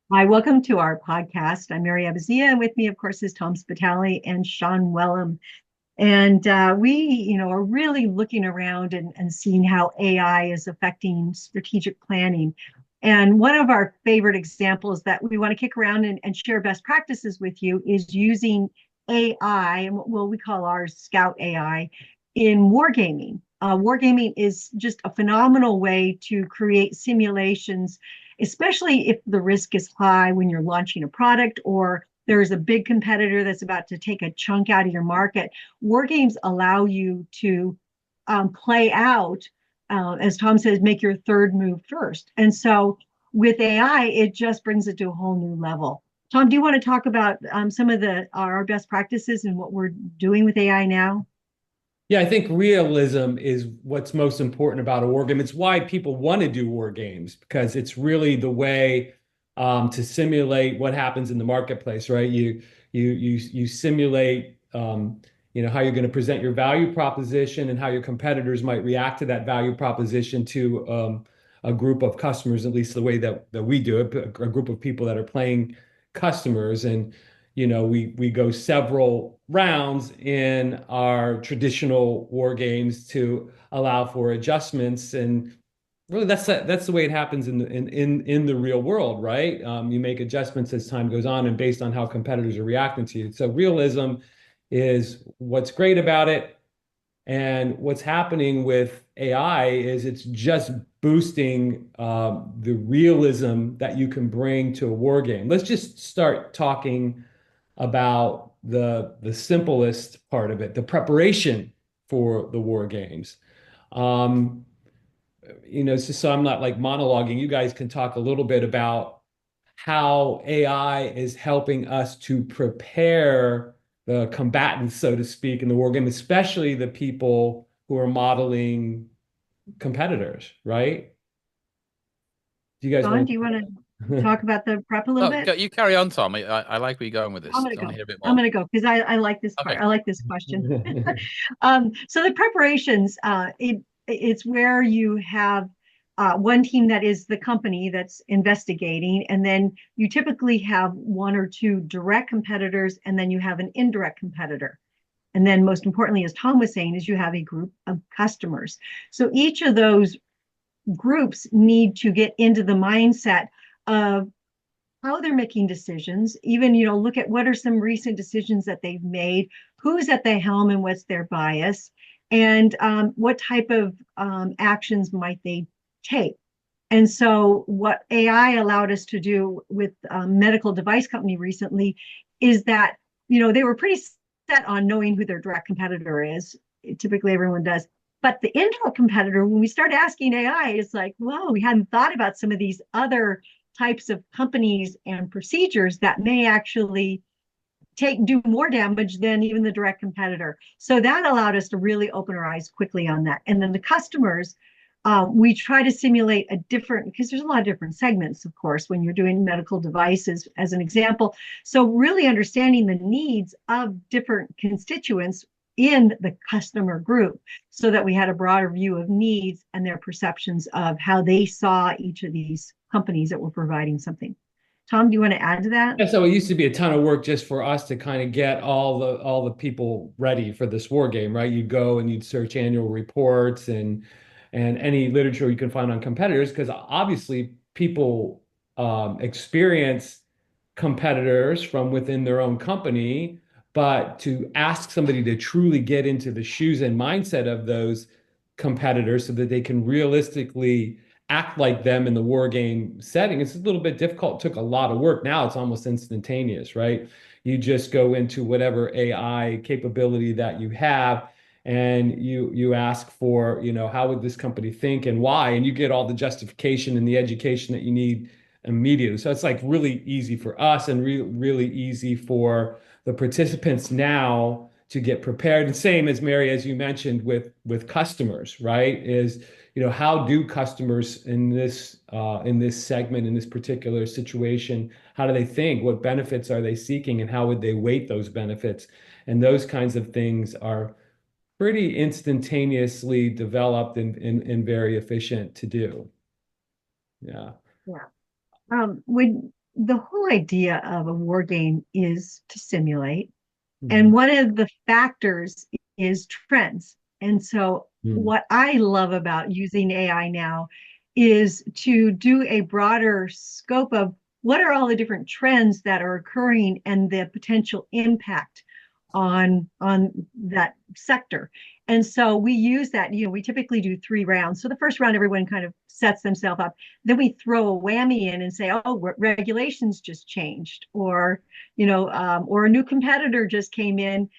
Hi, welcome to our podcast. I'm Mary Abazia, and with me, of course, is Tom Spitali and Sean Wellham. And we are really looking around and seeing how AI is affecting strategic planning. And one of our favorite examples that we want to kick around and share best practices with you is using AI, and what we call our Scout AI, in wargaming. Wargaming is just a phenomenal way to create simulations, especially if the risk is high when you're launching a product or there's a big competitor that's about to take a chunk out of your market. War games allow you to play out, as Tom says, make your third move first. And so with AI, it just brings it to a whole new level. Tom, do you want to talk about some of our best practices and what we're doing with AI now? Yeah, I think realism is what's most important about a war game. It's why people want to do war games because it's really the way to simulate what happens in the marketplace, right? You simulate how you're going to present your value proposition and how your competitors might react to that value proposition to a group of customers, at least the way that we do it, a group of people that are playing customers. And we go several rounds in our traditional war games to allow for adjustments. And really, that's the way it happens in the real world, right? You make adjustments as time goes on and based on how competitors are reacting to you. So realism is what's great about it. And what's happening with AI is it's just boosting the realism that you can bring to a war game. Let's just start talking about the simplest part of it, the preparation for the war games. Um, so I'm not like monologuing. You guys can talk a little bit about how AI is helping us to prepare the combatants, so to speak, in the war game, especially the people who are modeling competitors, right? Do you guys Sean, want do you want to to? talk about the prep a little Oh, bit? you carry on, Tom. I like where you're going with I'm this. going to I want to go. hear a bit I'm more. going to go because I like this part. Okay. I like this question. So the preparations, it's where you have one team that is the company that's investigating, and then you typically have one or two direct competitors, and then you have an indirect competitor. And then most importantly, as Tom was saying, is you have a group of customers. So each of those groups need to get into the mindset of how they're making decisions, even, look at what are some recent decisions that they've made, who's at the helm and what's their bias, and what type of actions might they take. And so what AI allowed us to do with a medical device company recently is that, they were pretty set on knowing who their direct competitor is. Typically everyone does. But the indirect competitor, when we start asking AI, it's like, whoa, we hadn't thought about some of these other types of companies and procedures that may actually do more damage than even the direct competitor. So that allowed us to really open our eyes quickly on that. And then the customers, we try to simulate a different, because there's a lot of different segments, of course, when you're doing medical devices, as an example. So really understanding the needs of different constituents in the customer group so that we had a broader view of needs and their perceptions of how they saw each of these companies that were providing something. Tom, do you want to add to that? Yeah, so it used to be a ton of work just for us to kind of get all the people ready for this war game, right? You'd go and you'd search annual reports and any literature you can find on competitors, because obviously people experience competitors from within their own company, but to ask somebody to truly get into the shoes and mindset of those competitors so that they can realistically act like them in the war game setting. It's a little bit difficult. It took a lot of work. Now it's almost instantaneous, right? You just go into whatever AI capability that you have and you ask for, how would this company think and why? And you get all the justification and the education that you need immediately. So it's like really easy for us and really easy for the participants now to get prepared. And same as Mary, as you mentioned with customers, right? Is how do customers in this segment in this particular situation, how do they think? What benefits are they seeking, and how would they weight those benefits? And those kinds of things are pretty instantaneously developed and very efficient to do. Yeah. Yeah. Would the whole idea of a war game is to simulate. And Mhm. one of the factors is trends. And so, Mhm. what I love about using AI now is to do a broader scope of what are all the different trends that are occurring and the potential impact on that sector. And so we use that, we typically do 3 rounds. So the first round, everyone kind of sets themselves up. Then we throw a whammy in and say, oh, regulations just changed, or a new competitor just came in,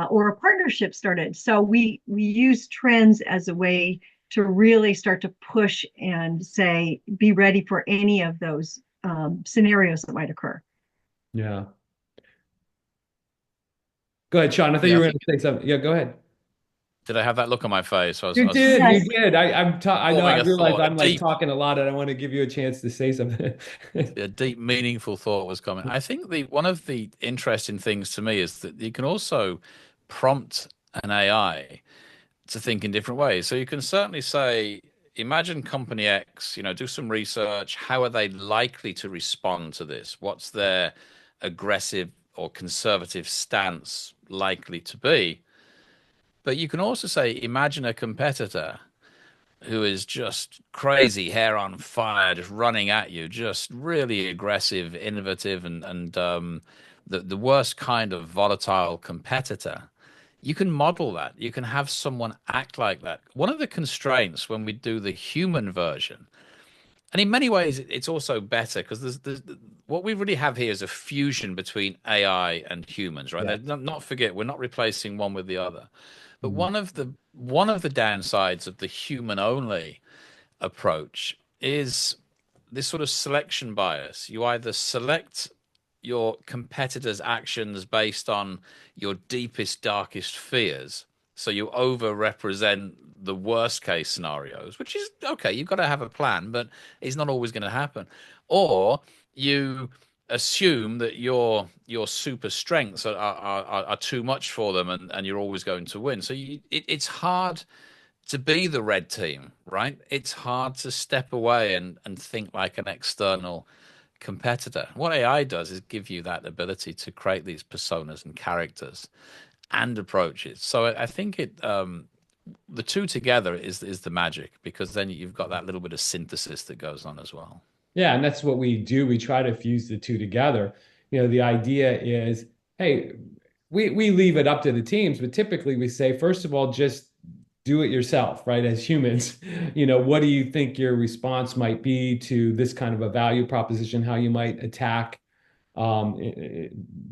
or a partnership started. So we use trends as a way to really start to push and say, be ready for any of those scenarios that might occur. Yeah. Go ahead, Sean. I thought Yeah, you I were going think to say something. Yeah, go ahead. did I have that look on my face? I was, You I did. was You Yes. did. I know. I forming a realize thought, I'm like talking a lot, and I want to give you a chance to say something. a deep, meaningful thought was coming. I think the one of the interesting things to me is that you can also prompt an AI to think in different ways. So you can certainly say, imagine company X, do some research. How are they likely to respond to this? What's their aggressive or conservative stance likely to be? But you can also say, imagine a competitor who is just crazy, hair on fire, just running at you, just really aggressive, innovative, and the worst kind of volatile competitor. You can model that. You can have someone act like that. One of the constraints when we do the human version, and in many ways, it's also better because there's what we really have here is a fusion between AI and humans, right? Yeah. Not forget, we're not replacing one with the other. But Mhm. one of the downsides of the human only approach is this sort of selection bias. You either select your competitors' actions based on your deepest, darkest fears. So you over-represent the worst case scenarios, which is okay. You've got to have a plan, but it's not always going to happen. Or you assume that your super strengths are too much for them, and you're always going to win. So it's hard to be the red team, right? It's hard to step away and think like an external competitor. What AI does is give you that ability to create these personas and characters and approaches. So I think the two together is the magic because then you've got that little bit of synthesis that goes on as well. Yeah, and that's what we do. We try to fuse the two together. The idea is, hey, we leave it up to the teams, but typically we say, first of all, just do it yourself, right? As humans, what do you think your response might be to this kind of a value proposition, how you might attack um,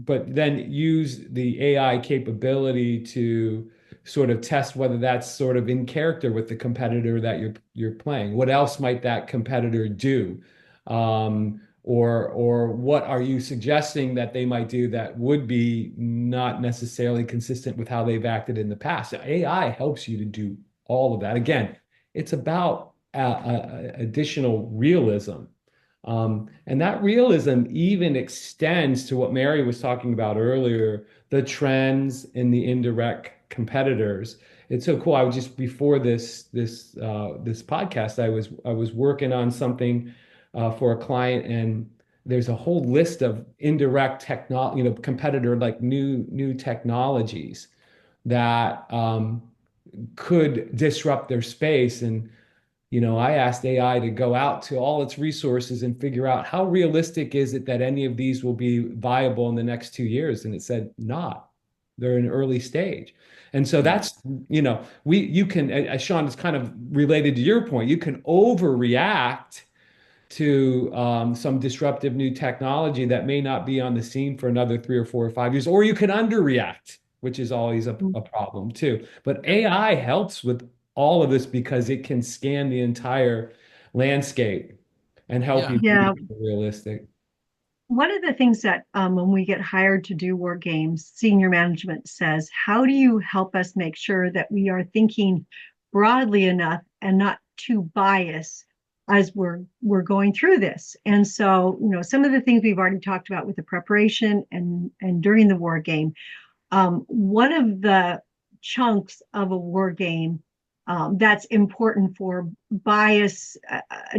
but then use the AI capability to sort of test whether that's sort of in character with the competitor that you're playing. What else might that competitor do? Or what are you suggesting that they might do that would be not necessarily consistent with how they've acted in the past? So AI helps you to do all of that. Again, it's about additional realism, and that realism even extends to what Mary was talking about earlier, the trends and the indirect competitors. It's so cool. I was just before this podcast, I was working on something for a client, and there's a whole list of indirect competitor like new technologies that could disrupt their space. And I asked AI to go out to all its resources and figure out how realistic is it that any of these will be viable in the next 2 years. And it said not. They're in early stage. And so Mm. that's, you can, as Sean is kind of related to your point, you can overreact to some disruptive new technology that may not be on the scene for another 3 or 4 or 5 years, or you can underreact, which is always a problem too. But AI helps with all of this because it can scan the entire landscape and help Yeah. you be Yeah. realistic. One of the things that when we get hired to do war games, senior management says, how do you help us make sure that we are thinking broadly enough and not too biased as we're going through this? And so, some of the things we've already talked about with the preparation and during the war game, one of the chunks of a war game that's important for bias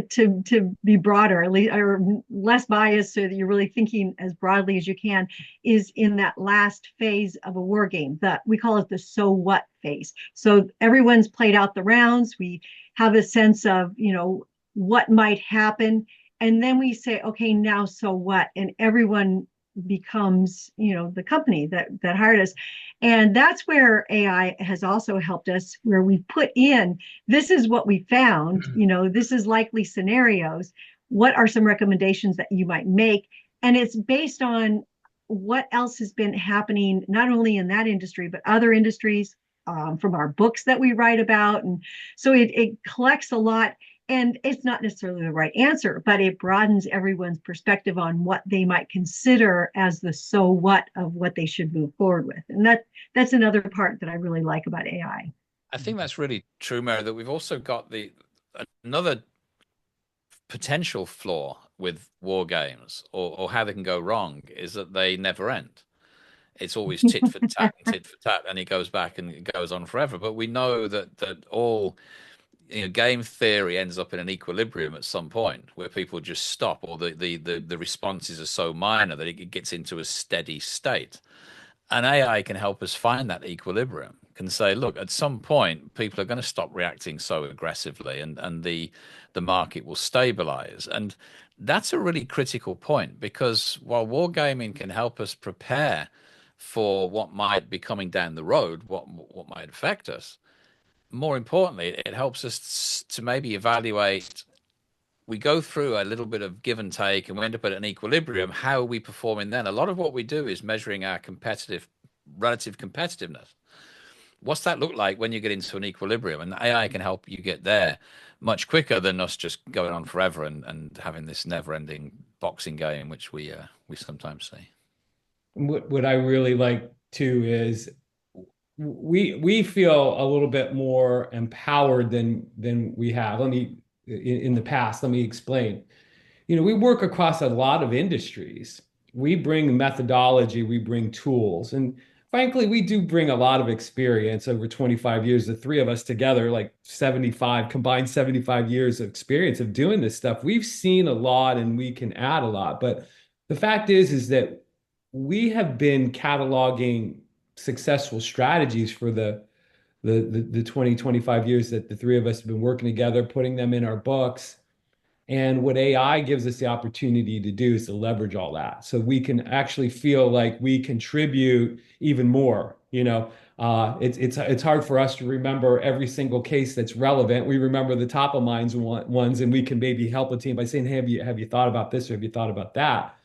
to be broader, at least, or less bias, so that you're really thinking as broadly as you can, is in that last phase of a war game. That we call it the so what phase. So everyone's played out the rounds. We have a sense of, what might happen, and then we say, okay, now so what? And everyone becomes, the company that hired us. And that's where AI has also helped us, where we put in, this is what we found, this is likely scenarios. What are some recommendations that you might make? And it's based on what else has been happening, not only in that industry, but other industries, from our books that we write about. And so it collects a lot. And it's not necessarily the right answer, but it broadens everyone's perspective on what they might consider as the so what of what they should move forward with. And that's another part that I really like about AI. I think that's really true, Mary, that we've also got another potential flaw with war games, or how they can go wrong, is that they never end. It's always tit for tat and tit for tat, and it goes back and it goes on forever. But we know that all game theory ends up in an equilibrium at some point where people just stop, or the responses are so minor that it gets into a steady state. And AI can help us find that equilibrium, can say, look, at some point, people are going to stop reacting so aggressively, and the market will stabilize. And that's a really critical point, because while wargaming can help us prepare for what might be coming down the road, what might affect us, more importantly, it helps us to maybe evaluate. We go through a little bit of give and take, and we end up at an equilibrium. How are we performing then? A lot of what we do is measuring our relative competitiveness. What's that look like when you get into an equilibrium? And AI can help you get there much quicker than us just going on forever and having this never-ending boxing game, which we sometimes see. What I really like too is we feel a little bit more empowered than we have. In the past, let me explain. We work across a lot of industries. We bring methodology, we bring tools, and frankly, we do bring a lot of experience over 25 years. The three of us together, like 75 years of experience of doing this stuff. We've seen a lot, and we can add a lot. But the fact is that we have been cataloging successful strategies for the 20, 25 years that the three of us have been working together, putting them in our books. And what AI gives us the opportunity to do is to leverage all that. So we can actually feel like we contribute even more. It's hard for us to remember every single case that's relevant. We remember the top of minds ones, and we can maybe help a team by saying, hey, have you thought about this, or have you thought about that?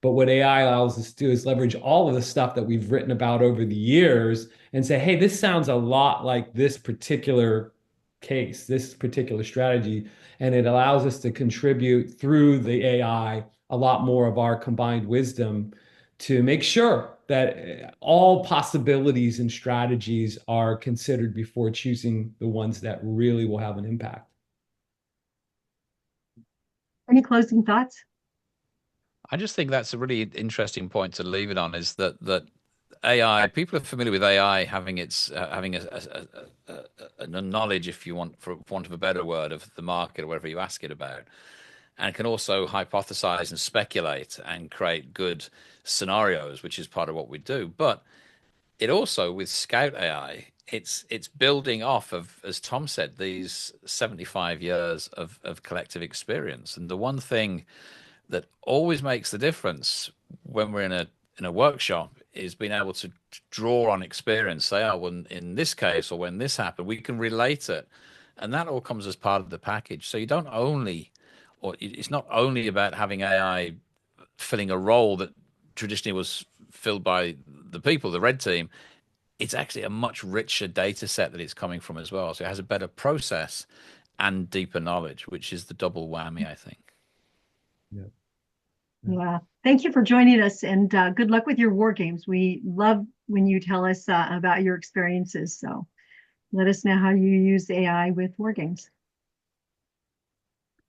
But what AI allows us to do is leverage all of the stuff that we've written about over the years and say, hey, this sounds a lot like this particular case, this particular strategy. And it allows us to contribute through the AI a lot more of our combined wisdom to make sure that all possibilities and strategies are considered before choosing the ones that really will have an impact. Any closing thoughts? I just think that's a really interesting point to leave it on, is that AI, people are familiar with AI having a knowledge, if you want, for want of a better word, of the market or whatever you ask it about, and can also hypothesize and speculate and create good scenarios, which is part of what we do. But it also, with Scout AI, it's building off of, as Tom said, these 75 years of collective experience. And the one thing that always makes the difference when we're in a workshop is being able to draw on experience. Say, oh, well, in this case, or when this happened, we can relate it, and that all comes as part of the package. So it's not only about having AI filling a role that traditionally was filled by the people, the red team. It's actually a much richer data set that it's coming from as well. So it has a better process and deeper knowledge, which is the double whammy, I think. Yeah. Yeah. Thank you for joining us, and good luck with your war games. We love when you tell us about your experiences. So let us know how you use AI with war games.